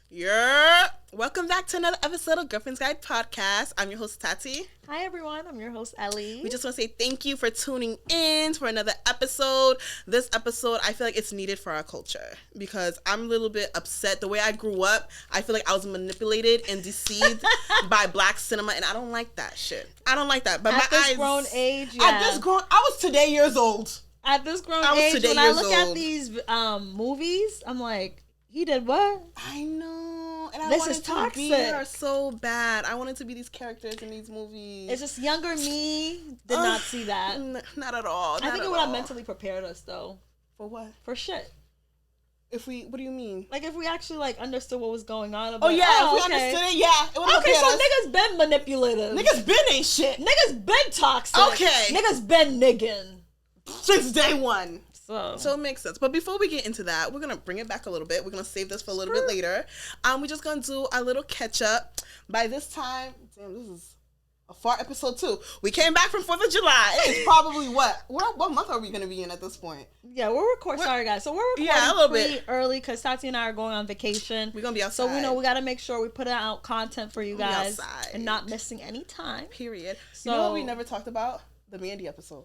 Yeah. Welcome back to another episode of Girlfriend's Guide Podcast. I'm your host, Tati. Hi, everyone. I'm your host, Ellie. We just want to say thank you for tuning in for another episode. This episode, I feel like it's needed for our culture because I'm a little bit upset. The way I grew up, I feel like I was manipulated and deceived by Black cinema, and I don't like that shit. I don't like that. But at my this eyes, grown age, yeah. At this grown, I was today years old. At this grown age, when I look at these movies, I'm like, he did what? I know. And I this wanted is to toxic. be her so bad. I wanted to be these characters in these movies. It's just younger me did not see that. Not at all. I think it would have mentally prepared us, though. For what? For shit. What do you mean? Like, if we actually, like, understood what was going on. If we understood it, yeah. It okay, so niggas been manipulative. Niggas been ain't shit. Niggas been toxic. Okay. Niggas been niggin'. Since day one. So it makes sense. But before we get into that, we're going to bring it back a little bit. We're going to save this for a little bit later. We're just going to do a little catch up. By this time, damn, this is a far episode 2. We came back from 4th of July. It's probably what month are we going to be in at this point? Yeah, we're recording. Sorry, guys. So we're recording a little pretty bit early because Tati and I are going on vacation. We're going to be outside. So we know we got to make sure we put out content for you guys outside. And not missing any time. Period. So, you know what we never talked about? The Mandy episode.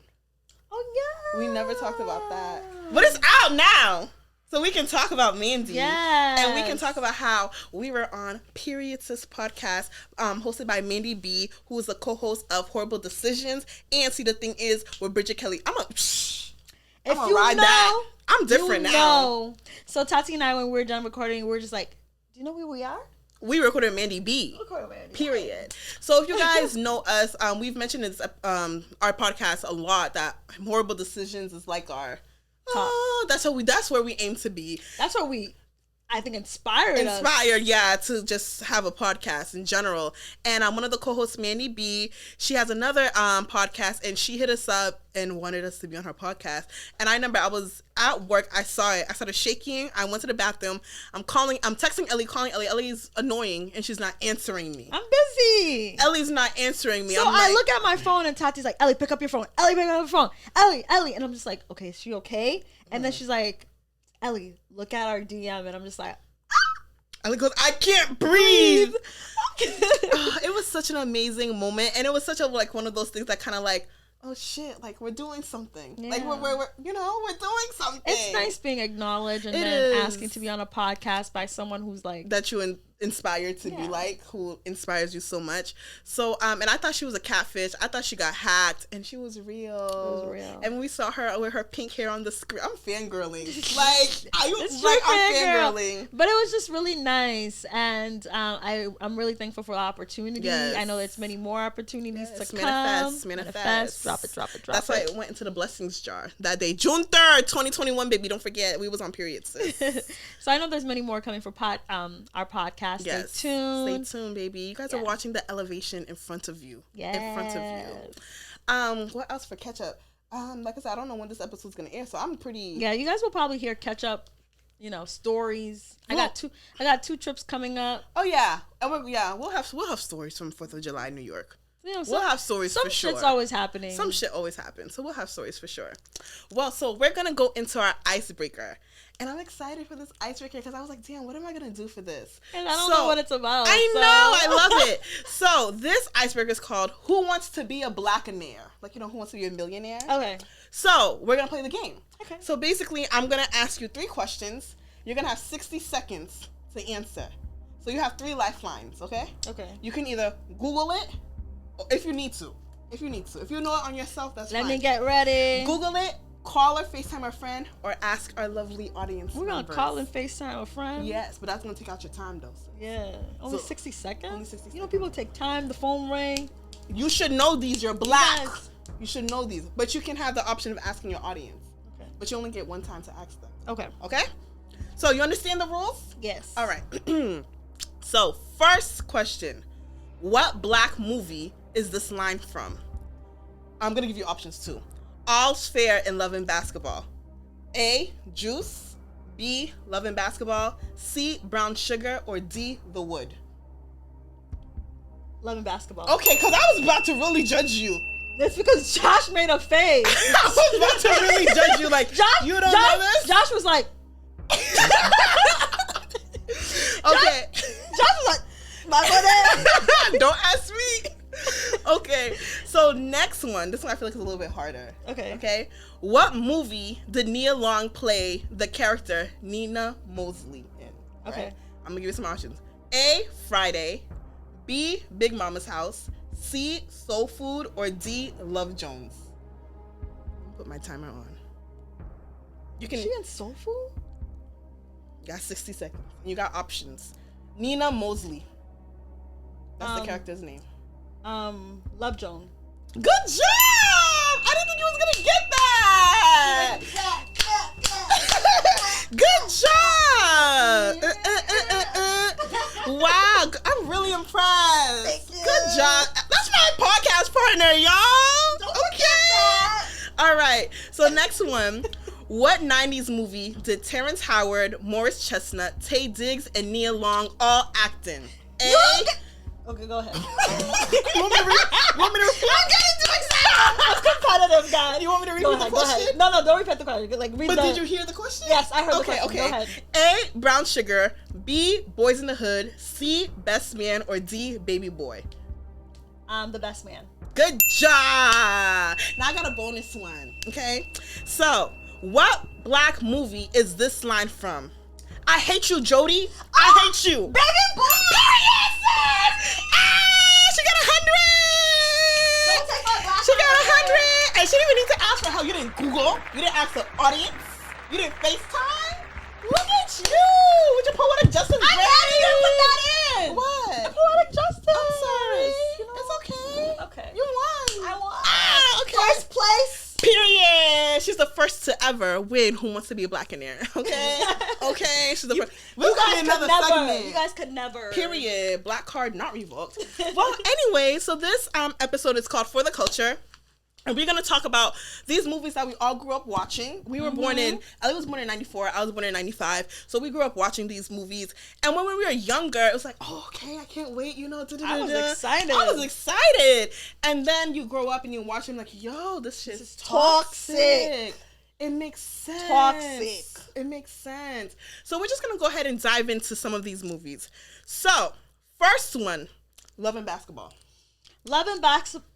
Oh, yeah. We never talked about that. But it's out now. So we can talk about Mandy. Yes. And we can talk about how we were on Period Sis podcast, hosted by Mandy B, who is the co-host of Horrible Decisions. And see, the thing is, with Bridget Kelly, I'm gonna ride that. I'm different now. So Tati and I, when we were done recording, we were just like, do you know where we are? We recorded Mandy B. Period. So if you guys know us, we've mentioned this our podcast a lot, that Horrible Decisions is like our that's where we aim to be. That's what I think inspired us. Yeah, to just have a podcast in general. And one of the co-hosts, Mandy B, she has another podcast, and she hit us up and wanted us to be on her podcast. And I remember I was at work, I saw it, I started shaking, I went to the bathroom, I'm texting Ellie, calling Ellie. Ellie's annoying, and she's not answering me. I'm busy. Ellie's not answering me. So I look at my phone, and Tati's like, Ellie, pick up your phone. Ellie, pick up your phone. Ellie. And I'm just like, okay, is she okay? And then she's like, Ellie, look at our DM, and I'm just like, Ellie goes, I can't breathe. It was such an amazing moment, and it was such one of those things that kind of like, oh shit, like we're doing something. Yeah. Like we're doing something. It's nice being acknowledged and then asking to be on a podcast by someone who's like that you inspired to be like, who inspires you so much. So and I thought she was a catfish. I thought she got hacked, and she was real. It was real. And when we saw her with her pink hair on the screen, I'm fangirling. I'm fangirling. But it was just really nice, and I'm really thankful for the opportunity. Yes. I know there's many more opportunities to come. Manifest. Drop it. That's why it went into the blessings jar that day, June 3rd, 2021. Baby, don't forget we was on Period Sis. So I know there's many more coming for our podcast. Yes. Stay tuned, baby. You guys are watching the elevation in front of you. Yes. In front of you. What else for catch up? Like I said, I don't know when this episode's gonna air, so I'm pretty. Yeah, you guys will probably hear catch up. Stories. I got two trips coming up. Oh yeah, we'll have stories from 4th of July, New York. We'll have stories for sure. Some shit's always happening. Some shit always happens, so we'll have stories for sure. Well, so we're gonna go into our icebreaker. And I'm excited for this icebreaker because I was like, damn, what am I going to do for this? And I don't know what it's about. I know. I love it. So this icebreaker is called Who Wants to Be a Blackanaire? Like, Who Wants to Be a Millionaire? Okay. So we're going to play the game. Okay. So basically, I'm going to ask you 3 questions. You're going to have 60 seconds to answer. So you have 3 lifelines, okay? Okay. You can either Google it or if you need to. If you know it on yourself, that's fine. Let me get ready. Google it. Call or FaceTime a friend, or ask our lovely audience. We're going to call and FaceTime a friend? Yes, but that's going to take out your time, though. So. Yeah. Only 60 seconds? Only 60 seconds. People take time, the phone ring. You should know these. You're black. Yes. You should know these. But you can have the option of asking your audience. Okay. But you only get one time to ask them. Okay. Okay? So you understand the rules? Yes. All right. So, first question. What black movie is this line from? I'm going to give you options, too. All's Fair in Love and Basketball. A, Juice. B, Love and Basketball. C, Brown Sugar. Or D, The Wood. Love and Basketball. Okay, because I was about to really judge you. It's because Josh made a face. I was about to really judge you. Like, you don't know this? Josh was like... Okay. Josh was like, my money. Don't ask me. Okay, so next one. This one I feel like is a little bit harder. Okay. Okay. What movie did Nia Long play the character Nina Mosley in? Okay. Right? I'm gonna give you some options. A. Friday. B. Big Mama's House. C. Soul Food. Or D. Love Jones. Put my timer on. You can. She in Soul Food? You got 60 seconds. You got options. Nina Mosley. That's the character's name. Love Jones. Good job! I didn't think you was gonna get that. Good job! Wow, I'm really impressed. Thank you. Good job. That's my podcast partner, y'all. Don't forget that. All right. So next one. What 90s movie did Terrence Howard, Morris Chestnut, Taye Diggs, and Nia Long all act in? A. Okay, go ahead. You want me to repeat? I'm getting too excited. I'm competitive, guy. You want me to repeat the question? No, don't repeat the question. Like, read But the... did you hear the question? Yes, I heard the question. Okay. Go ahead. A. Brown Sugar. B. Boys in the Hood. C. Best Man. Or D. Baby Boy. The Best Man. Good job. Now I got a bonus one. Okay. So, what black movie is this line from? I hate you, Jody. I hate you. Baby Boy! Period, sis! She got 100. Don't take my black She got card. 100. And she didn't even need to ask for help. You didn't Google. You didn't ask the audience. You didn't FaceTime. Look at you with your poetic justice. I added to put that in. What? Poetic justice. I'm sorry. It's okay. Okay. You won. I won. Okay. First place. Period. She's the first to ever win Who Wants to Be a Blackenaire. Okay. Okay. She's the first. You guys could never. Period. Black card not revoked. Well, anyway, so this episode is called For the Culture. And we're going to talk about these movies that we all grew up watching. We were born in, Ellie was born in 94, I was born in 95. So we grew up watching these movies. And when we were younger, it was like, oh, okay, I can't wait, you know. I was excited. I was excited. And then you grow up and you watch them like, yo, this shit is toxic. It makes sense. Toxic. It makes sense. So we're just going to go ahead and dive into some of these movies. So, first one, Love and Basketball. Love and Basketball,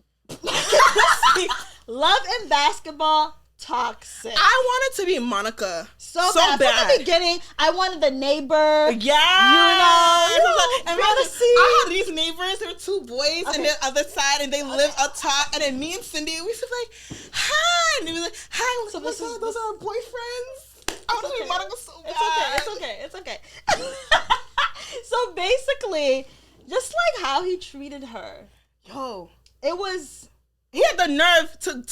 toxic. I wanted to be Monica so bad. From the beginning, I wanted the neighbor. Yeah. You know. And I had these neighbors. There were two boys on the other side, and they lived up top. And then me and Cindy, we used to be like, hi. And they were like, hi. So those are our boyfriends. I want to be Monica so bad. It's okay. So basically, just like how he treated her. Yo. It was... He had the nerve to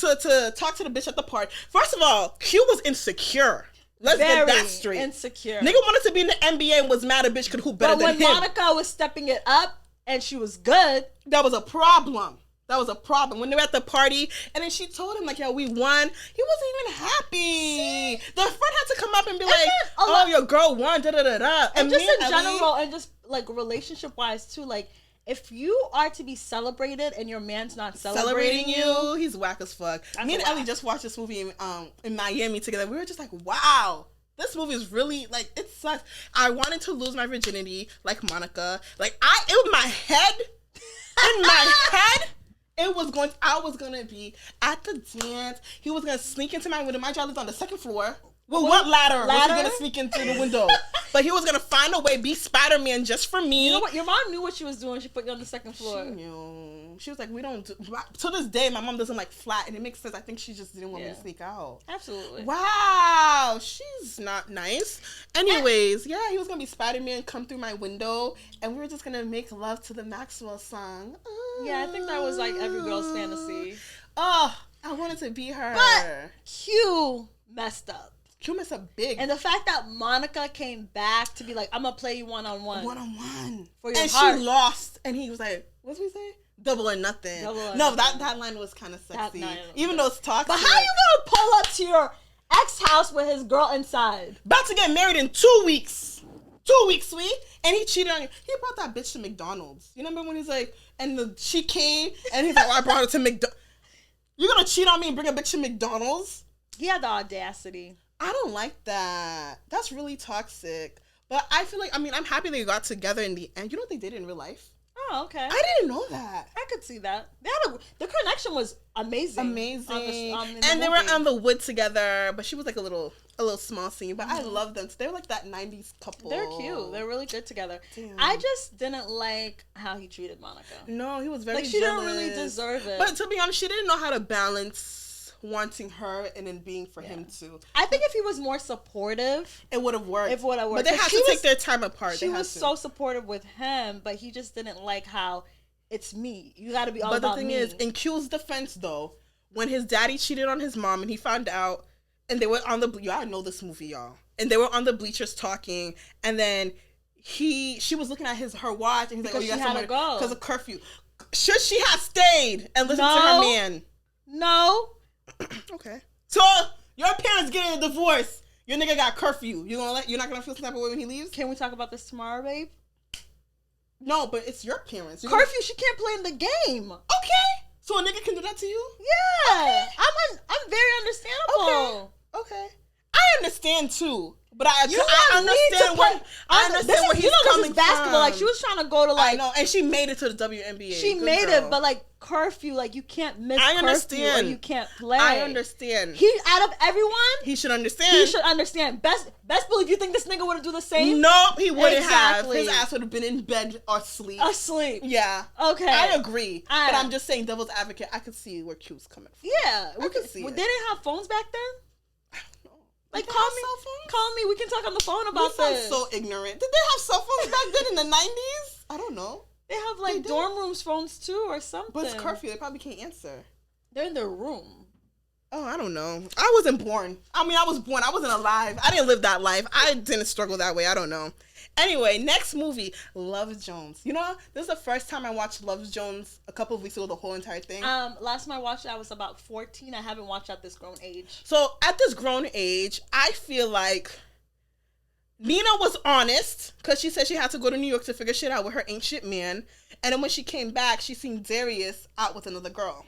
talk to the bitch at the party. First of all, Q was insecure. Let's get that straight. Insecure. Nigga wanted to be in the NBA and was mad a bitch could hoop better than him. But when Monica was stepping it up and she was good, that was a problem. When they were at the party and then she told him like, yo, we won. He wasn't even happy. The friend had to come up and be like, oh, your girl won, da-da-da-da. And just in general, and just like relationship wise too, like, if you are to be celebrated and your man's not celebrating you, he's whack as fuck. Me and Ellie just watched this movie in Miami together. We were just like, wow, this movie is really, like, it sucks. I wanted to lose my virginity like Monica. Like, in my head, I was gonna be at the dance. He was gonna sneak into my window. My job is on the second floor. Well, what ladder was he gonna sneak in through the window? But he was gonna find a way, be Spider-Man just for me. You know what? Your mom knew what she was doing. She put you on the second floor. She knew. She was like, we don't do... To this day, my mom doesn't like flat, and it makes sense. I think she just didn't want me to sneak out. Absolutely. Wow. She's not nice. Anyways, yeah, he was gonna be Spider-Man, come through my window, and we were just gonna make love to the Maxwell song. Yeah, I think that was like every girl's fantasy. Oh, I wanted to be her. But Q messed up. Q messed up big. And the fact that Monica came back to be like, I'm gonna play you one-on-one. One-on-one. For your and heart. She lost. And he was like, what did we say? Double or nothing. That line was kind of sexy. Even though it's toxic. But how you gonna pull up to your ex-house with his girl inside? About to get married in 2 weeks. 2 weeks, sweet. And he cheated on you. He brought that bitch to McDonald's. You remember when he's like, she came, and he's like, I brought her to McDonald's. You're gonna cheat on me and bring a bitch to McDonald's? He had the audacity. I don't like that. That's really toxic. But I feel like, I mean, I'm happy they got together in the end. You know what they did in real life? Oh, okay. I didn't know that. I could see that. The connection was amazing. Amazing. In And they the were movie. on the wood together, but she was like a little small scene. But I love them. They were like that 90s couple. They're cute. They're really good together. Damn. I just didn't like how he treated Monica. No, he was very Like, she jealous. didn't really deserve it. But to be honest, she didn't know how to balance wanting her and then being for him too. I think if he was more supportive, it would have worked. It would have worked. But they had to take their time apart. She was so supportive with him, but he just didn't like how it's me. You got to be all about me. But the thing is, in Q's defense though, when his daddy cheated on his mom and he found out, and they were on the, y'all know this movie, y'all, and they were on the bleachers talking, and then she was looking at her watch, and he's like, oh, you got somewhere to go because of curfew. Should she have stayed and listened to her man? No. Okay. So your parents getting a divorce. Your nigga got curfew. You're not gonna feel some type of way when he leaves? Can we talk about this tomorrow, babe? No, but it's your parents. Curfew. She can't play in the game. Okay. So a nigga can do that to you? Yeah. Okay. I'm very understandable. Okay. I understand too. But I understand where he's coming from. Basketball. Like, she was trying to go to, like, I know, and she made it to the WNBA. She made it, but like curfew, like, you can't miss curfew or you can't play. I understand. He, out of everyone, he should understand. He should understand. Best believe you think this nigga would have do the same. Nope, he wouldn't have. His ass would have been in bed or asleep. Yeah. Okay. I agree. But I'm just saying, devil's advocate. I could see where Q's coming from. Yeah, we could see. They didn't have phones back then. Like, call me. We can talk on the phone about this. So ignorant. Did they have cell phones back then in the 90s? I don't know. They have like dorm rooms phones too or something. But it's curfew. They probably can't answer. They're in their room. Oh, I don't know. I wasn't born. I mean, I was born. I wasn't alive. I didn't live that life. I didn't struggle that way. I don't know. Anyway, next movie, Love Jones. You know, this is the first time I watched Love Jones a couple of weeks ago, the whole entire thing. Last time I watched it, I was about 14. I haven't watched at this grown age. So, at this grown age, I feel like Nina was honest because she said she had to go to New York to figure shit out with her ancient man. And then when she came back, she seen Darius out with another girl.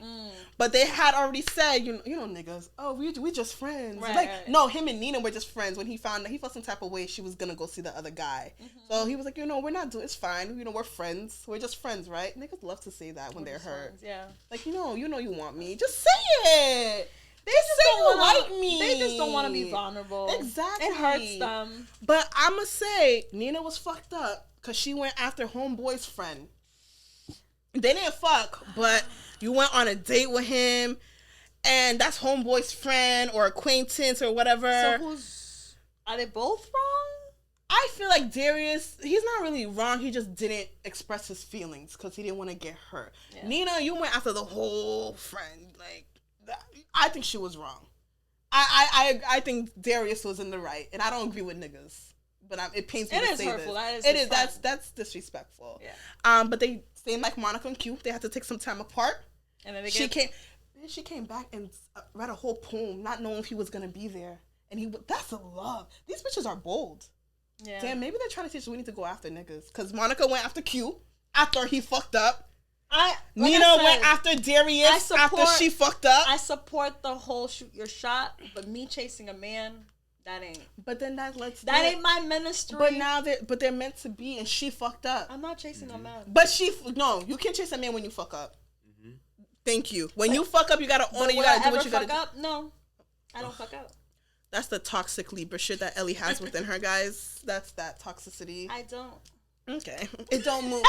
But they had already said, you know, niggas, oh, we just friends. Right. No, him and Nina were just friends. When he found that he felt some type of way, she was gonna go see the other guy. So he was like, we're not doing. It's fine. We're friends. We're just friends, right? Niggas love to say that when they're hurt. Friends, yeah. Like, you want me. Just say it. They just don't like me. They just don't want to be vulnerable. Exactly. It hurts them. But I'ma say Nina was fucked up because she went after homeboy's friend. They didn't fuck, but you went on a date with him, and that's homeboy's friend or acquaintance or whatever. So are they both wrong? I feel like Darius, he's not really wrong. He just didn't express his feelings because he didn't want to get hurt. Yeah. Nina, you went after the whole friend. Like, I think she was wrong. I think Darius was in the right, and I don't agree with niggas. But it pains me to say this. It is hurtful. It is. That's disrespectful. Yeah. But they same like Monica and Q. They had to take some time apart. And then she came back and read a whole poem, not knowing if he was gonna be there. And that's a love. These bitches are bold. Yeah. Damn, maybe they're trying to teach us we need to go after niggas. Because Monica went after Q after he fucked up. Nina went after Darius after she fucked up. I support the whole shoot your shot, but me chasing a man, that ain't. But then that ain't my ministry. But now they're meant to be, and she fucked up. I'm not chasing a man. But you can't chase a man when you fuck up. Mm-hmm. Thank you. When you fuck up, you gotta own it. You gotta do what you gotta do. No, I don't fuck up. That's the toxic Libra shit that Ellie has within her, guys. That's that toxicity. I don't. Okay. It don't move.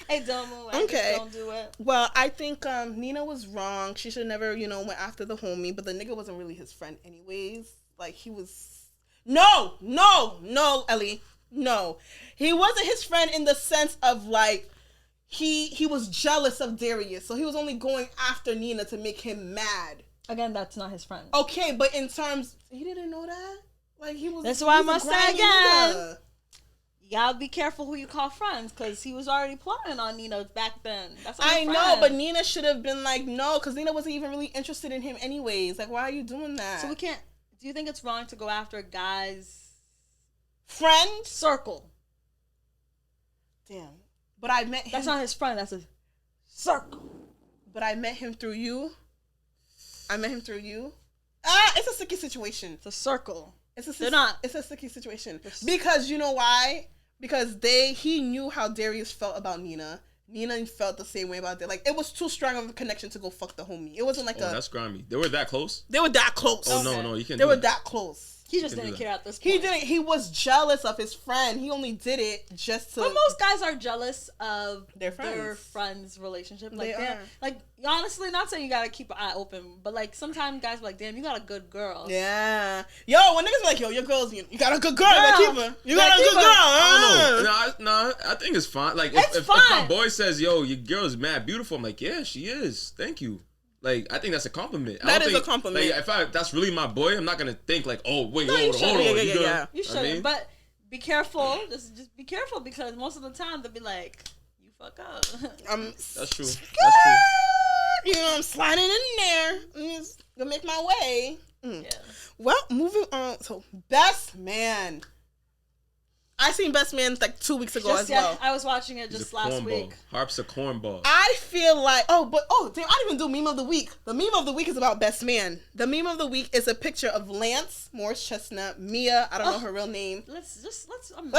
It don't move. I just don't do it. Well, I think Nina was wrong. She should never, went after the homie. But the nigga wasn't really his friend anyways. Like, he was... No, Ellie. No. He wasn't his friend in the sense of, like, he was jealous of Darius. So he was only going after Nina to make him mad. Again, that's not his friend. Okay, but in terms... He didn't know that? Like, he was... That's why I must say again... You gotta be careful who you call friends, because he was already plotting on Nina back then. That's I know, but Nina should have been like, no, because Nina wasn't even really interested in him anyways. Like, why are you doing that? So we can't... Do you think it's wrong to go after a guy's... friend? Circle. Damn. But I met him... That's not his friend, that's his circle. But I met him through you? It's a sticky situation. It's a circle. They're not. It's a sticky situation because you know why? Because he knew how Darius felt about Nina. Nina felt the same way about it. Like, it was too strong of a connection to go fuck the homie. It wasn't like that's grimy. They were that close? They were that close. Oh, no, you can't They were that close. He just didn't care at this point. He didn't. He was jealous of his friend. He only did it just to. But most guys are jealous of their friends' relationship. Like, like, honestly, not saying you gotta keep an eye open, but like sometimes guys be like, damn, you got a good girl. Yeah. Yo, when niggas be like, yo, your girl's, you got a good girl. You keep her. You got a good girl. I don't know. No, I think it's fine. Like, if my boy says, yo, your girl's mad beautiful, I'm like, yeah, she is. Thank you. Like, I think that's a compliment. That is a compliment. Like, if that's really my boy, I'm not gonna think like, oh wait, no, hold on. Yeah. You shouldn't. But be careful. Just be careful because most of the time they'll be like, you fuck up. That's true. You know, I'm sliding in there. I'm just gonna make my way. Yeah. Well, moving on. So, Best Man. I seen Best Man like 2 weeks ago as well. I was watching it just last week. Harp's a cornball. I feel like, damn, I didn't even do meme of the week. The meme of the week is about Best Man. The meme of the week is a picture of Lance, Morris Chestnut, Mia, I don't know her real name. Let's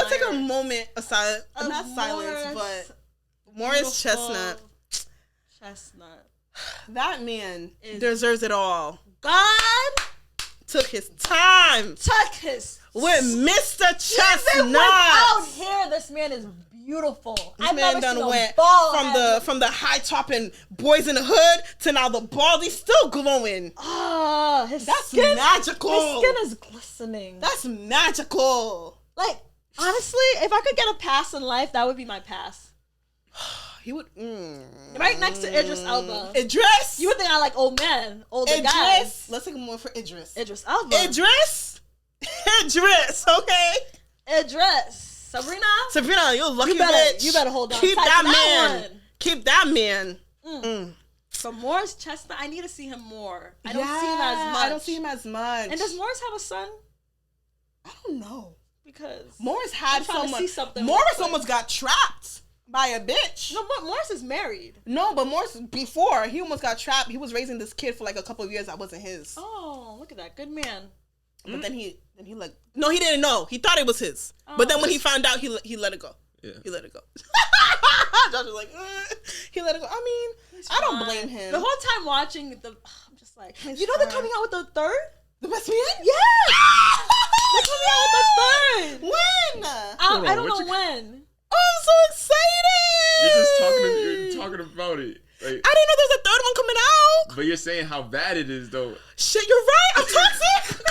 take a moment aside, not silence, but Morris Chestnut. That man deserves it all. God took his time. With Mr. Chestnut. Even without hair, this man is beautiful. This man done went from the high top and Boys in the Hood to now the bald. He's still glowing. That's magical. His skin is glistening. That's magical. Like, honestly, if I could get a pass in life, that would be my pass. He would right next to Idris Elba. Idris. You would think I like old men, older Idris. guys. Let's take a moment for Idris. Idris Elba. Idris. Okay. Idris. Sabrina, you lucky bitch. You better hold on. Keep that man. Keep that man. But Morris Chestnut, I need to see him more. I don't see him as much. I don't see him as much. And does Morris have a son? I don't know. Because Morris had someone. Something Morris almost got trapped by a bitch. No, but Morris is married. No, but Morris, before, he almost got trapped. He was raising this kid for like a couple of years that wasn't his. Oh, look at that. Good man. But then he like, no, he didn't know. He thought it was his. But then when he found out, he let it go. Yeah. He let it go. Josh was like, he let it go. I mean, I don't blame him. The whole time watching I'm just like, you know they're coming out with the third? The Best Man? Yes! They're coming out with the third. When? I don't know when. Oh, I'm so excited! You're talking about it. Like, I didn't know there was a third one coming out. But you're saying how bad it is, though. Shit, you're right. I'm toxic.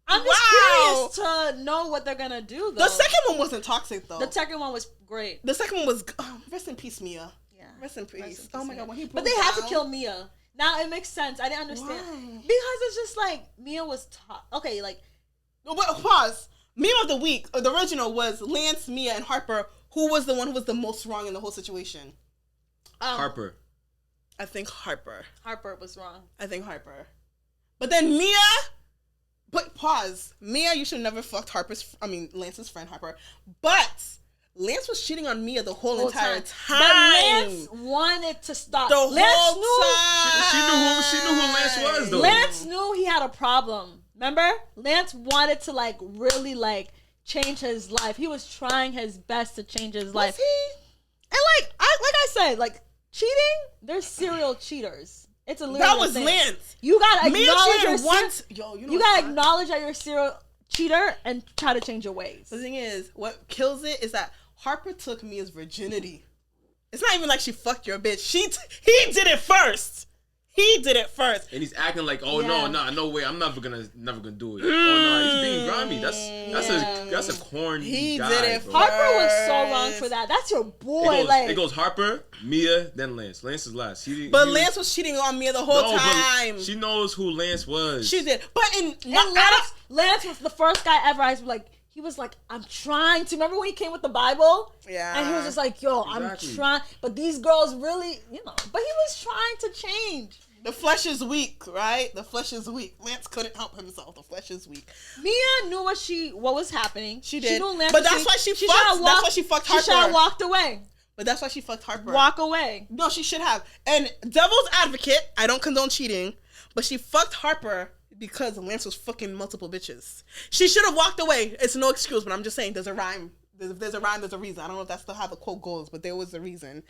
I'm just curious to know what they're gonna do, though. The second one wasn't toxic, though. The second one was great. The second one was rest in peace, Mia. Yeah, rest in peace. Oh my god, when he but they had to kill Mia. Now it makes sense. I didn't understand. Why? Because it's just like Mia was okay. Like, pause. Meme of the week, the original was Lance, Mia, and Harper. Who was the one who was the most wrong in the whole situation? Harper. I think Harper. Harper was wrong. I think Harper. But then Mia. But pause. Mia, you should never fucked Lance's friend Harper. But Lance was cheating on Mia the whole entire time. But Lance wanted to stop. The whole time. She knew who Lance was, though. Lance knew he had a problem. Remember? Lance wanted to really change his life. He was trying his best to change his life. Was he? And I said, cheating, there's serial cheaters. It's a that was thing. Lance. You gotta acknowledge you gotta acknowledge that you're a serial cheater and try to change your ways. The thing is, what kills it is that Harper took Mia's virginity. It's not even like she fucked your bitch. He did it first. He did it first. And he's acting like, no way, I'm never gonna do it. Oh no, he's being grimy. That's a corny he guy. Did it bro. first. Harper was so wrong for that. That's your boy. It goes Harper, Mia, then Lance. Lance is last. Lance was cheating on Mia the whole time. She knows who Lance was. She did. But Lance was the first guy ever. I was like, he was like, I'm trying to. Remember when he came with the Bible? Yeah. And he was just like, yo, exactly. I'm trying. But these girls really, but he was trying to change. The flesh is weak, right? The flesh is weak. Lance couldn't help himself. The flesh is weak. Mia knew what was happening. She did. She knew Lance. But that's why she fucked. That's why she fucked Harper. She should have walked away. But that's why she fucked Harper. Walk away. No, she should have. And devil's advocate, I don't condone cheating, but she fucked Harper because Lance was fucking multiple bitches. She should have walked away. It's no excuse, but I'm just saying there's a rhyme. If there's a rhyme, there's a reason. I don't know if that's how the quote goes, but there was a reason.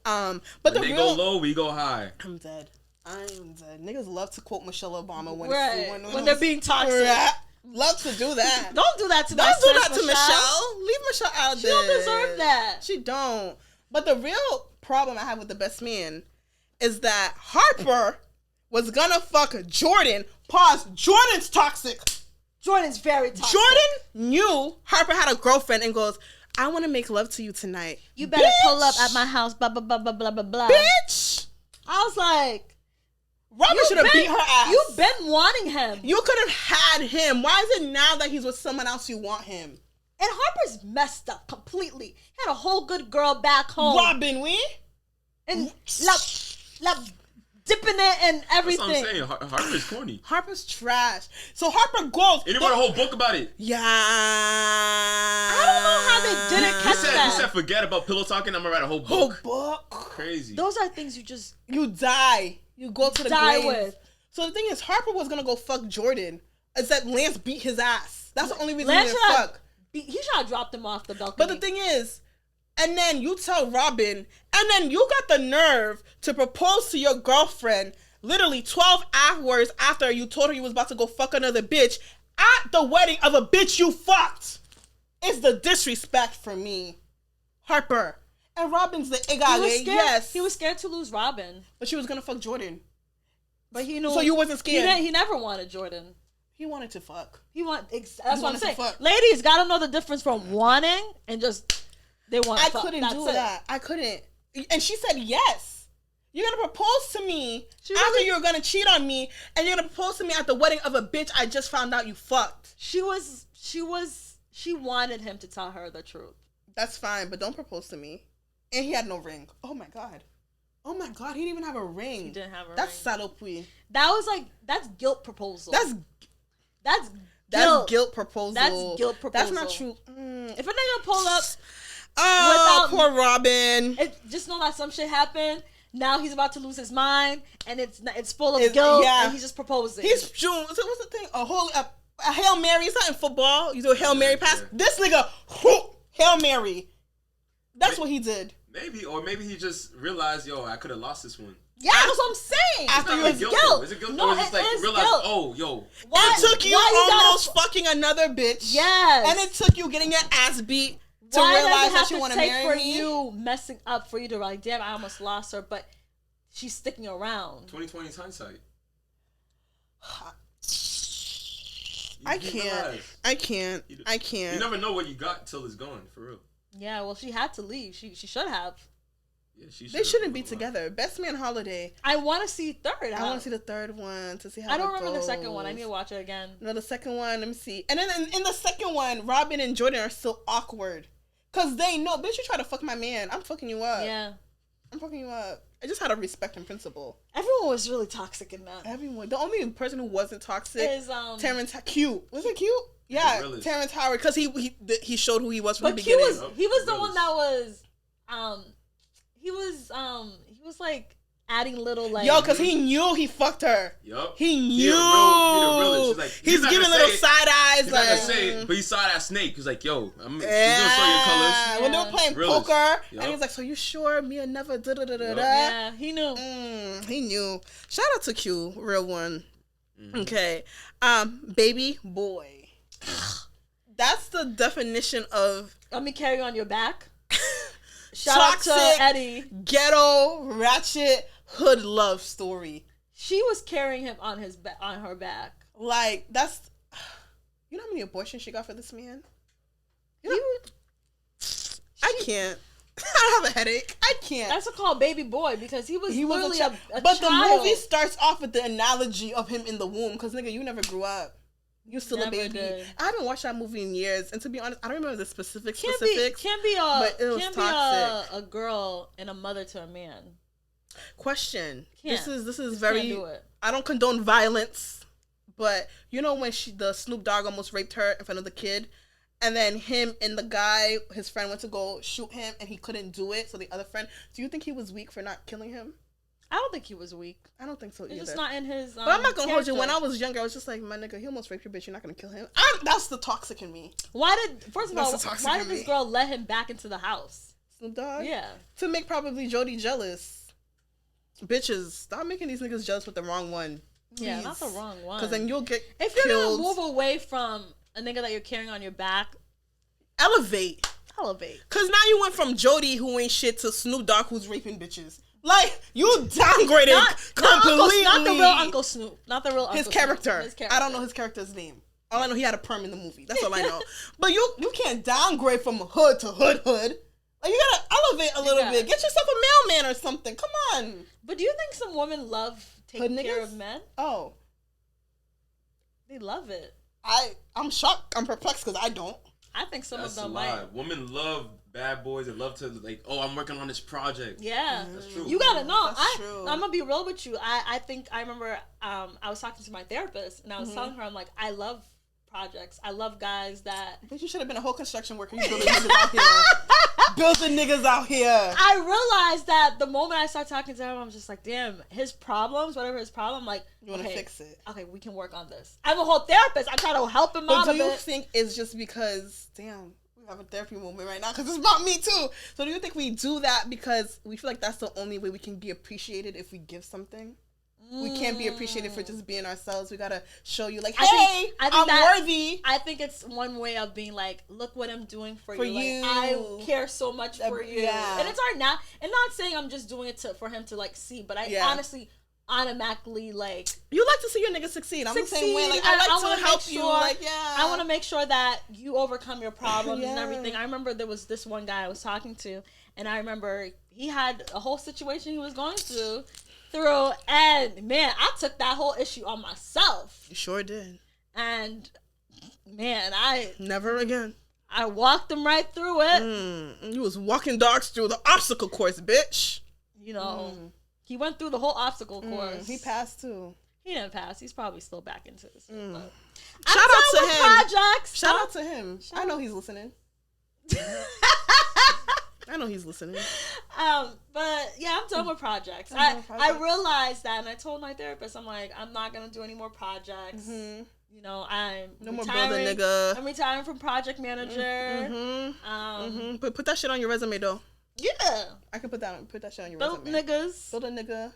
But when the they real, go low, we go high. I'm dead. Niggas love to quote Michelle Obama when they're being toxic. Love to do that. Don't do that to Michelle. Leave Michelle out there. She don't deserve that. She don't. But the real problem I have with the best man is that Harper was gonna fuck Jordan. Pause. Jordan's toxic. Jordan's very toxic. Jordan knew Harper had a girlfriend and goes, I want to make love to you tonight. You better pull up at my house, blah, blah, blah, blah, blah, blah, blah. Bitch! I was like, Robin should have beat her ass. You've been wanting him. You could have had him. Why is it now that he's with someone else you want him? And Harper's messed up completely. He had a whole good girl back home. Robin, we? And dipping it and everything. That's what I'm saying. Harper's corny. Harper's trash. So Harper goes. And he wrote a whole book about it. Yeah. I don't know how they didn't catch that. He said, forget about pillow talking. I'm going to write a whole book. Crazy. Those are things you die. You go to the die grave. with. So the thing is, Harper was going to go fuck Jordan. Except Lance beat his ass. That's the only reason he didn't fuck. He should have dropped him off the balcony. But the thing is, and then you tell Robin, and then you got the nerve to propose to your girlfriend literally 12 hours after you told her you was about to go fuck another bitch at the wedding of a bitch you fucked. It's the disrespect for me. Harper. And Robin's the igale, yes. He was scared to lose Robin. But she was going to fuck Jordan. But he knew. So you wasn't scared? He never wanted Jordan. He wanted to fuck. That's what I'm saying. Ladies gotta know the difference from wanting and just they want. I couldn't do that. I couldn't. And she said yes. You're gonna propose to me after you're gonna cheat on me, and you're gonna propose to me at the wedding of a bitch I just found out you fucked. She wanted him to tell her the truth. That's fine, but don't propose to me. And he had no ring. Oh my god, he didn't even have a ring. He didn't have a ring. That's salopui. That's guilt proposal. That's guilt proposal. That's guilt proposal. That's not true. If a nigga pull up, poor Robin. Just know that some shit happened. Now he's about to lose his mind, and it's full of guilt. Yeah. And he's just proposing. He's June. So what's the thing? A Hail Mary. It's not in football. You do a Hail Mary pass. Yeah. This nigga, Hail Mary. That's what he did. Maybe he just realized, yo, I could have lost this one. Yeah, that's what I'm saying. After you guilt. Is it guilt? No, or is it like realize, guilt. Oh, yo. It took you almost fucking another bitch. Yes. And it took you getting your ass beat to realize that you want to marry me. Why does it have to take for you messing up for you to be like, damn, I almost lost her, but she's sticking around. 2020 hindsight. I can't. You never know what you got till it's gone, for real. Yeah, well, she had to leave. She should have. Yeah, they shouldn't be together. Best Man Holiday. I want to see third. I want to see the third one to see how I don't remember the second one. I need to watch it again. No, the second one. Let me see. And then in the second one, Robin and Jordan are still awkward. Because they know, bitch, you try to fuck my man. I'm fucking you up. Yeah. I'm fucking you up. I just had a respect and principle. Everyone was really toxic in that. Everyone. The only person who wasn't toxic is Terrence. Cute. Was it cute? Yeah, Terrence Howard, because he showed who he was from the beginning. He was the one that was, he was like adding little like. Yo, because he knew he fucked her. Yup. He knew. He the realest. Like, he's giving little side eyes. He's not gonna say it, but he saw that snake. He's like, yo, she's gonna show your colors. Yeah. When they were playing poker, and he was like, so you sure Mia never da-da-da-da-da? Yeah, he knew. He knew. Shout out to Q, real one. Okay. Baby boy. That's the definition of let me carry on your back. Shout out to Eddie. Ghetto ratchet hood love story. She was carrying him on her back. Like that's, you know how many abortions she got for this man? You know, I can't. I have a headache. I can't. That's called baby boy because he was literally a but child. The movie starts off with the analogy of him in the womb because nigga, you never grew up. You're still a baby. I haven't watched that movie in years, and to be honest, I don't remember the specifics. Can't be a girl and a mother to a man. Question. This is very. I don't condone violence, but you know when the Snoop Dogg almost raped her in front of the kid, and then him and the guy, his friend went to go shoot him, and he couldn't do it. So the other friend, do you think he was weak for not killing him? I don't think he was weak. I don't think so either. It's just not in his. But I'm not gonna hold you. When I was younger, I was just like, my nigga, he almost raped your bitch. You're not gonna kill him. That's the toxic in me. Why did this girl let him back into the house? Snoop Dogg? Yeah. To make probably Jody jealous. Bitches, stop making these niggas jealous with the wrong one. Please. Yeah, not the wrong one. Because then you'll get if you're killed. Gonna move away from a nigga that you're carrying on your back, elevate. Because now you went from Jody, who ain't shit, to Snoop Dogg, who's raping bitches. Like, you downgraded completely. Not the real Uncle Snoop. Not the real Uncle His character. I don't know his character's name. All I know, he had a perm in the movie. That's all I know. But you can't downgrade from hood to hood. Like, you gotta elevate a little bit. Get yourself a mailman or something. Come on. But do you think some women love taking care of men? Oh. They love it. I'm shocked. I'm perplexed because I don't. I think some of them might. Women love bad boys and love to, like, oh, I'm working on this project. Yeah. That's true. You gotta know. I'm going to be real with you. I think I remember I was talking to my therapist and I was telling her, I'm like, I love projects. I love guys that... But you should have been a whole construction worker. You building niggas out here. Building niggas out here. I realized that the moment I started talking to him, I was just like, damn, his problems, whatever his problem, like, you want to fix it. Okay, we can work on this. I'm a whole therapist. I try to help him out. But do you think it's just because, damn, we have a therapy moment right now because it's about me too. So do you think we do that because we feel like that's the only way we can be appreciated if we give something? We can't be appreciated for just being ourselves. We gotta show you, like, hey, I'm worthy. I think it's one way of being like, look what I'm doing for you. Like, I care so much for you. Yeah. And it's hard now. And not saying I'm just doing it for him to, like, see, but I honestly automatically, like... You like to see your niggas succeed. I'm the same way. Like, I like to help you. Like, yeah. I want to make sure that you overcome your problems and everything. I remember there was this one guy I was talking to, and I remember he had a whole situation he was going through, and man, I took that whole issue on myself. You sure did. And man, I never again. I walked him right through it. You was walking dogs through the obstacle course, bitch. You know, he went through the whole obstacle course. He passed too. He didn't pass. He's probably still back into this. Shout out to him. Projects. Shout out to him. I know he's listening. I know he's listening. But yeah, I'm done with projects. I realized that, and I told my therapist, I'm like, I'm not gonna do any more projects. You know, I'm more building, nigga. I'm retiring from project manager. But put that shit on your resume though. Yeah, I can put that shit on your resume. Build a nigga,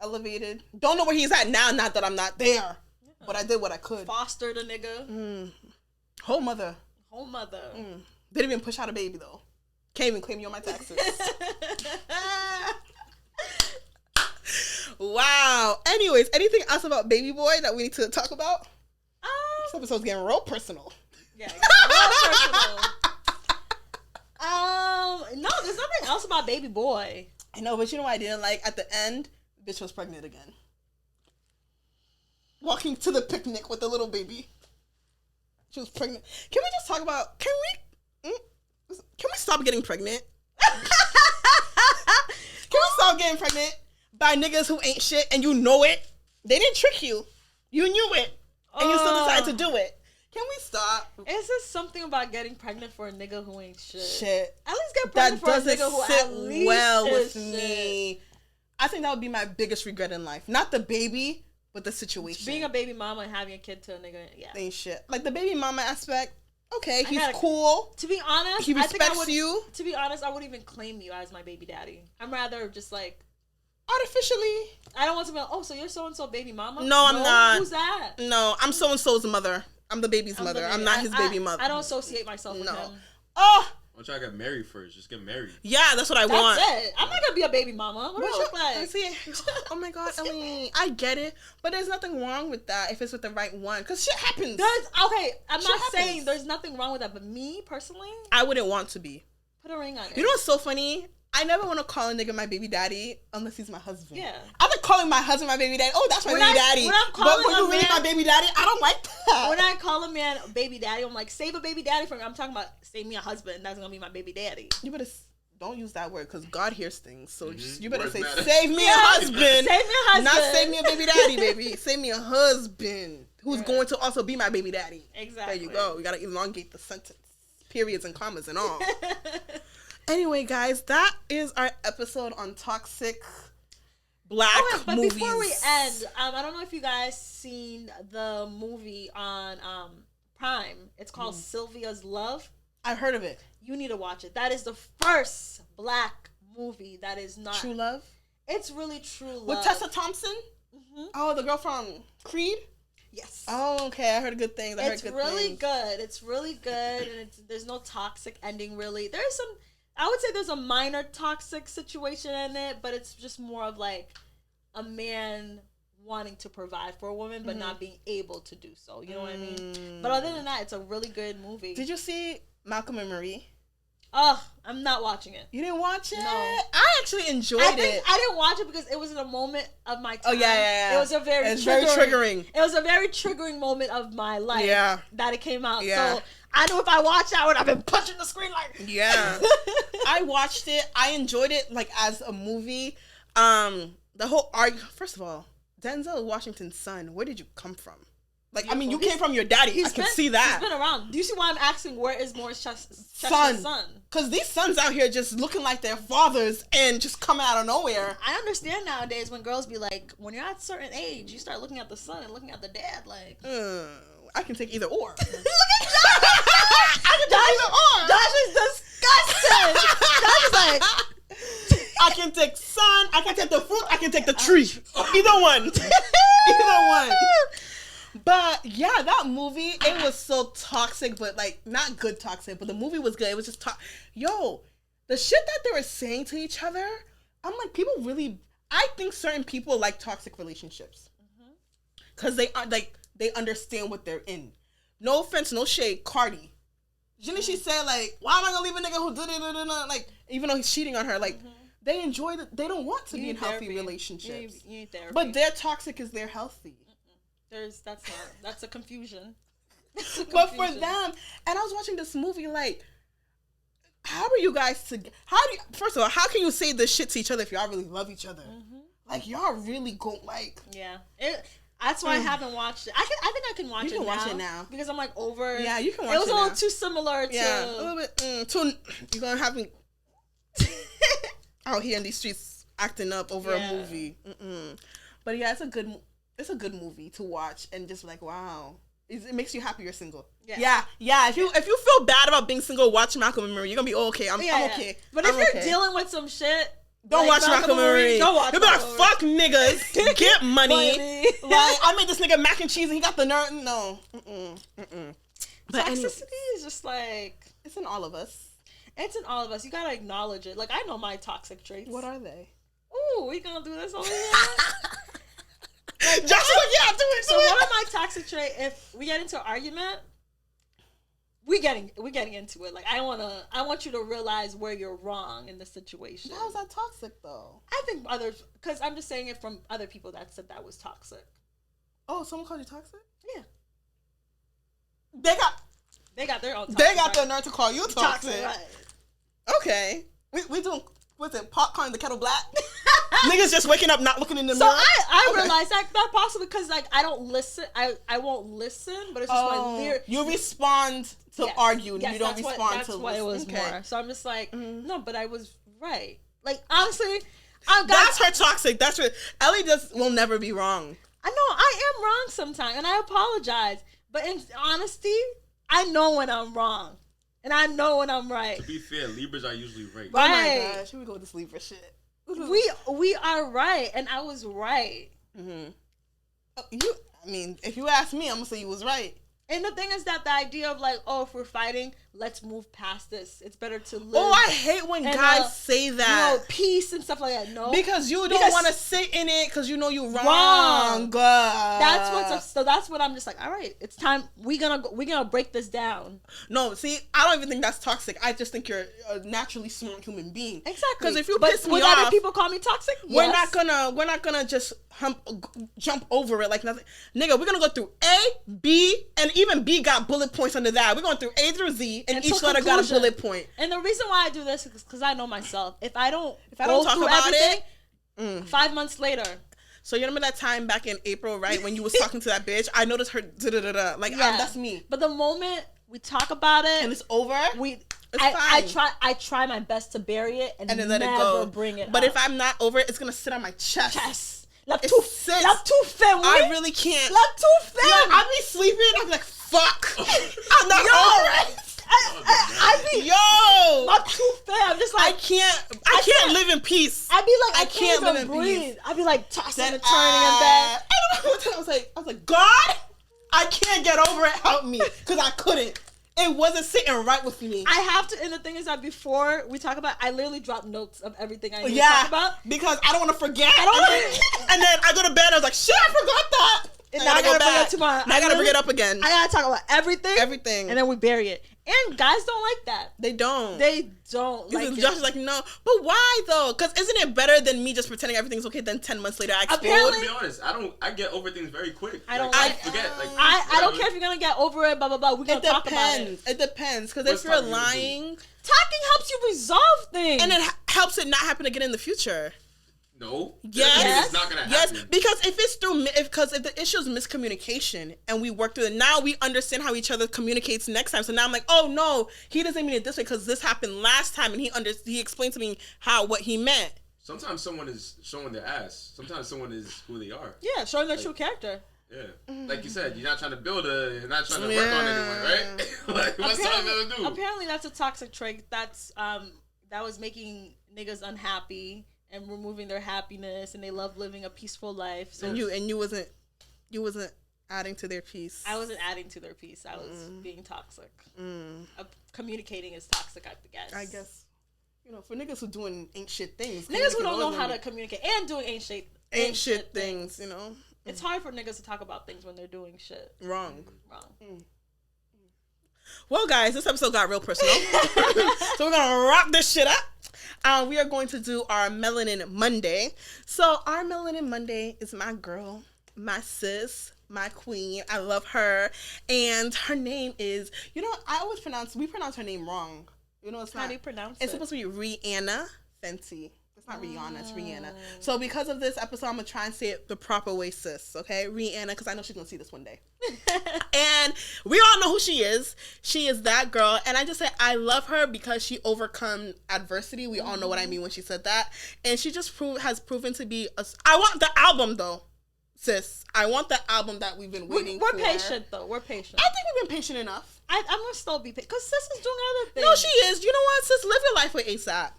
elevated. Don't know where he's at now. Not that I'm not there, but I did what I could. Fostered a nigga. Whole mother. Didn't even push out a baby though. Can't even claim you on my taxes. Wow. Anyways, anything else about Baby Boy that we need to talk about? This episode's getting real personal. Yeah, real personal. No, there's nothing else about Baby Boy. I know, but you know what I didn't like? At the end, bitch was pregnant again. Walking to the picnic with the little baby. She was pregnant. Can we just talk about... Can we stop getting pregnant? Can we stop getting pregnant by niggas who ain't shit and you know it? They didn't trick you. You knew it. And you still decided to do it. Can we stop? Is there something about getting pregnant for a nigga who ain't shit? At least get pregnant for a nigga who at least well with shit. me. I think that would be my biggest regret in life. Not the baby, but the situation. Being a baby mama and having a kid to a nigga, ain't shit. Like the baby mama aspect. Okay, he's cool. To be honest, he respects you. To be honest, I wouldn't even claim you as my baby daddy. I'm rather just like artificially. I don't want to be like, oh, so you're so and so baby mama. No, I'm not. Who's that? No, I'm so and so's mother. I'm the baby's mother. I'm not his baby mother. I don't associate myself with him. Oh. Why don't y'all get married first? Just get married. Yeah, that's what I want. That's it. I'm not gonna be a baby mama. What do I look like? See, oh my God, Ellie, I get it, but there's nothing wrong with that if it's with the right one, because shit happens. I'm not saying there's nothing wrong with that, but me personally, I wouldn't want to be. Put a ring on it. You know what's so funny? I never want to call a nigga my baby daddy unless he's my husband. Yeah. I've been calling my husband my baby daddy. Oh, that's my baby daddy. But when you really my baby daddy, I don't like that. When I call a man baby daddy, I'm like, save a baby daddy for me. I'm talking about save me a husband. That's going to be my baby daddy. You better don't use that word because God hears things. So you better say, save me a husband. Save me a husband. Not save me a baby daddy, baby. Save me a husband who's going to also be my baby daddy. Exactly. There you go. You got to elongate the sentence. Periods and commas and all. Anyway, guys, that is our episode on toxic black but movies. Before we end, I don't know if you guys seen the movie on Prime. It's called Sylvia's Love. I've heard of it. You need to watch it. That is the first black movie that is not True Love. It's really True Love with Tessa Thompson. Mm-hmm. Oh, the girl from Creed. Yes. Oh, okay. I heard good things. It's really good. It's really good, and there's no toxic ending really. There's some. I would say there's a minor toxic situation in it, but it's just more of like a man wanting to provide for a woman but not being able to do so. You know what I mean? But other than that, it's a really good movie. Did you see Malcolm and Marie? Oh, I'm not watching it. You didn't watch it? No. I actually enjoyed it. I didn't watch it because it was in a moment of my time. Oh, yeah. It was very triggering. It was a very triggering moment of my life that it came out. Yeah. So I knew if I watched that, I would have been punching the screen like... Yeah. I watched it. I enjoyed it, like, as a movie. The whole argument... First of all, Denzel Washington's son, where did you come from? Like, beautiful. I mean, you came from your daddy. I can see that. He's been around. Do you see why I'm asking where is Morris Chestnut's son? Because these sons out here just looking like their fathers and just coming out of nowhere. I understand nowadays when girls be like, when you're at a certain age, you start looking at the son and looking at the dad like... I can take either or. Look at Josh! I can take either or! Josh is disgusting! Josh is like... I can take sun, I can take the fruit, I can take the tree. Either one. Either one. But yeah, that movie, it was so toxic, but like not good toxic, but the movie was good. It was just the shit that they were saying to each other, I'm like, people really, I think certain people like toxic relationships. Because they are like, they understand what they're in. No offense, no shade, Cardi. Didn't she say like, why am I gonna leave a nigga who did it? Like, even though he's cheating on her, like, they enjoy it. They don't want to be in healthy relationships. You need therapy. But they're toxic as they're healthy. That's a confusion. But for them, and I was watching this movie like, how are you guys first of all, how can you say this shit to each other if y'all really love each other? Like, y'all really go like... Yeah. That's why I haven't watched it. I think I can watch it now. You can watch it now. Because I'm like over... Yeah, you can watch it now. It was a little too similar to... Yeah, a little bit... you're going to have me out here in these streets acting up over a movie. But yeah, it's a good movie to watch and just like, wow. It makes you happy you're single. Yeah. If you feel bad about being single, watch Malcolm and Marie. You're gonna be okay. I'm okay. But if you're dealing with some shit, don't watch Malcolm and Marie. Don't watch. You'll be like, fuck niggas, get money. Like, I made this nigga mac and cheese and he got the nerve. No. But toxicity is just like, it's in all of us. It's in all of us. You gotta acknowledge it. Like, I know my toxic traits. What are they? Ooh, we gonna do this over here? Like, Josh is like, yeah, do it. So what are my toxic traits? If we get into an argument, we're getting into it. Like, I want you to realize where you're wrong in the situation. How is that toxic though? I think because I'm just saying it from other people that said that was toxic. Oh, someone called you toxic? Yeah. They got their own toxic. They got the nerve to call you toxic. Right. Okay. We doing, what's it, popcorn, the kettle black? Niggas just waking up not looking in the mirror. So I realized that possibly because like I don't listen. I won't listen, but it's just my lyric. You respond to argue, and you don't respond to listen. That's why it was more. So I'm just like, no, but I was right. Like, honestly, that's her toxic. That's her. Ellie will never be wrong. I know I am wrong sometimes, and I apologize. But in honesty, I know when I'm wrong. And I know when I'm right. To be fair, Libras are usually right. Oh my gosh, here we go with this Libra shit. We are right, and I was right. If you ask me, I'm gonna say you was right. And the thing is that the idea of like, oh, if we're fighting, let's move past this. It's better to live. Oh, I hate when guys say that. Peace and stuff like that. No, because you don't want to sit in it because you know you're wrong. That's what I'm just like. All right, it's time. We're gonna break this down. No, see, I don't even think that's toxic. I just think you're a naturally smart human being. Exactly. Because if you piss me off, other people call me toxic. We're not gonna just jump over it like nothing. Nigga, we're gonna go through A, B, and even B got bullet points under that. We're going through A through Z, and each letter got a bullet point. And the reason why I do this is because I know myself. If I don't talk about it, 5 months later. So you remember that time back in April, right, when you was talking to that bitch? I noticed her like that's me. But the moment we talk about it and it's over, It's fine. I try my best to bury it and then let it go. Bring it But up. if I'm not over it, it's gonna sit on my chest. La tout fait, I really can't. La tout fait. Yeah, I'll be sleeping. I'll be like, fuck. I'm not over it. I be La tout fait. I'm just like, I can't live in peace. I be like, I can't live in breathe. peace. I be like tossing and turning in bed. I don't know what time I was like, God, I can't get over it. Help me, because I couldn't. It wasn't sitting right with me. I have to, and the thing is that before we talk about, I literally drop notes of everything I need to talk about. Because I don't want to forget. And then I go to bed, I was like, shit, I forgot that. And now I gotta bring it tomorrow. I gotta bring it up again. I gotta talk about everything. Everything. And then we bury it. And guys don't like that. They don't. Josh is like, no. But why though? Because isn't it better than me just pretending everything's okay, then 10 months later I explode? To be honest, I get over things very quick. I forget. I don't care if you're gonna get over it, blah blah blah. We're gonna talk about it. It depends. Because if you're lying, talking helps you resolve things. And it helps it not happen again in the future. No. Yes. It's not gonna happen. Yes, because if the issue is miscommunication and we work through it, now we understand how each other communicates next time. So now I'm like, oh no, he doesn't mean it this way because this happened last time, and he explained to me what he meant. Sometimes someone is showing their ass. Sometimes someone is who they are. Yeah, showing their true character. Yeah, like you said, you're not trying to you're not trying to work on anyone, right? Like, what's something to do? Apparently, that's a toxic trait. That's that was making niggas unhappy and removing their happiness, and they love living a peaceful life. So you wasn't adding to their peace. I wasn't adding to their peace. I was being toxic. Communicating is toxic, I guess. I guess, for niggas who doing ain't shit things. Niggas who don't know how to communicate and doing ain't shit things. It's hard for niggas to talk about things when they're doing shit wrong. Well, guys, this episode got real personal. So we're gonna wrap this shit up. We are going to do our Melanin Monday. So our Melanin Monday is my girl, my sis, my queen. I love her. And her name is, we pronounce her name wrong. It's not. How do you pronounce it? It's supposed to be Rihanna Fenty. It's not Rihanna, it's Rihanna. So because of this episode, I'm going to try and say it the proper way, sis. Okay? Rihanna, because I know she's going to see this one day. And we all know who she is. She is that girl. And I just say I love her because she overcome adversity. We all know what I mean when she said that. And she just has proven to be I want the album, though, sis. I want the album that we've been waiting for. We're patient, though. We're patient. I think we've been patient enough. I'm going to still be patient. Because sis is doing other things. No, she is. You know what, sis? Live your life with ASAP.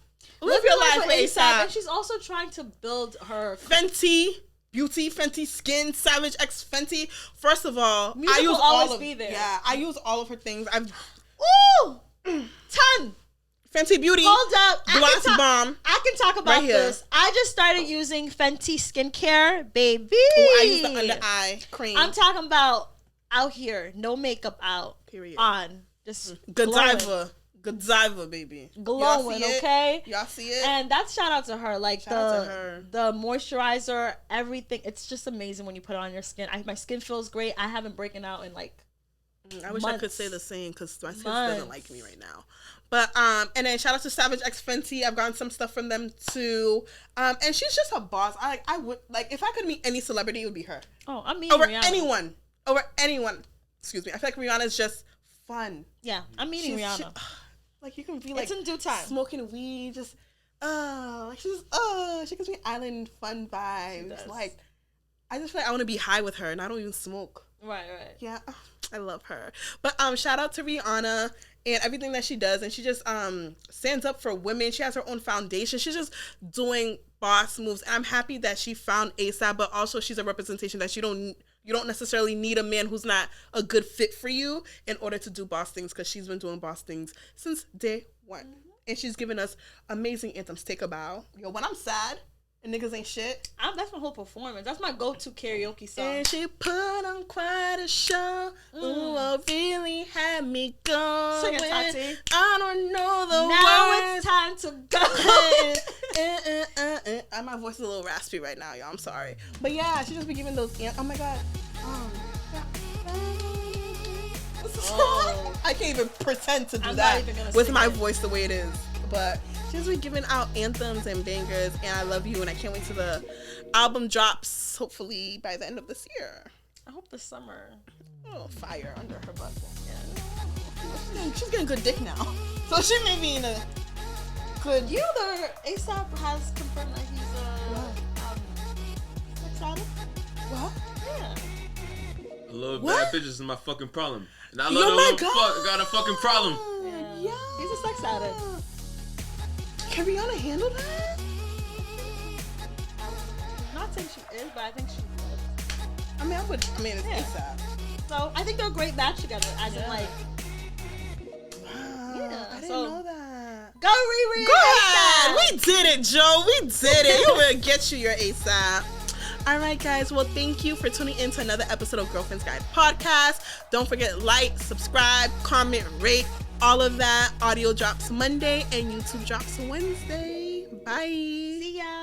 Live your life with ASAP. And she's also trying to build her Fenty Beauty, Fenty Skin, Savage X Fenty. First of all, music I use will always be there. Yeah, I use all of her things. 10. Fenty Beauty. Hold up. Gloss Bomb. I can talk about this. I just started using Fenty skincare, baby. I use the under eye cream. I'm talking about out here, no makeup out. Period. On. Just Godiva, baby. Glowing, okay? Y'all see it? And that's shout out to her. Like the moisturizer, everything. It's just amazing when you put it on your skin. My skin feels great. I haven't broken out in like I wish months. I could say the same because my skin doesn't like me right now. But and then shout out to Savage X Fenty. I've gotten some stuff from them too. And she's just a boss. I would like if I could meet any celebrity, it would be her. Oh, I'm meeting over Rihanna. Over anyone. Excuse me. I feel like Rihanna is just fun. Yeah, I'm meeting Rihanna. Like you can be like it's in due time. Smoking weed, just she gives me island fun vibes. Like I just feel like I want to be high with her, and I don't even smoke. Right. Yeah, I love her. But shout out to Rihanna and everything that she does, and she just stands up for women. She has her own foundation. She's just doing boss moves, and I'm happy that she found ASAP. But also, she's a representation that you don't necessarily need a man who's not a good fit for you in order to do boss things, because she's been doing boss things since day one. And she's given us amazing anthems. Take a Bow. Yo, when I'm sad and niggas ain't shit. That's my whole performance. That's my go-to karaoke song. And she put on quite a show. Ooh, really had me going. Sing it, Tati. I don't know the words. Now it's time to go. My voice is a little raspy right now, y'all. I'm sorry. But yeah, she just be giving those. Oh my god. I can't even pretend to do that with my voice the way it is. But she's been giving out anthems and bangers, and I love you, and I can't wait till the album drops, hopefully by the end of this year. I hope this summer. Oh, fire under her butt. Yeah. She's getting good dick now. So she may be in a good. You know, ASAP has confirmed that he's sex addict. What? Yeah. I love What? bad bitches is my fucking problem. And I love Oh my the God. got a fucking problem. Yeah. He's a sex addict. Can Rihanna handle that? I'm not saying she is, but I think she would. I mean, it's Yeah. ASAP. So I think they're a great match together. As in, like, Wow. Yeah, I didn't so- know that. go Riri. Go ahead. ASAP. We did it, Joe. We did it. You will get you your ASAP. All right, guys. Well, thank you for tuning in to another episode of Girlfriend's Guide Podcast. Don't forget, like, subscribe, comment, rate, all of that. Audio drops Monday and YouTube drops Wednesday. Bye. See ya.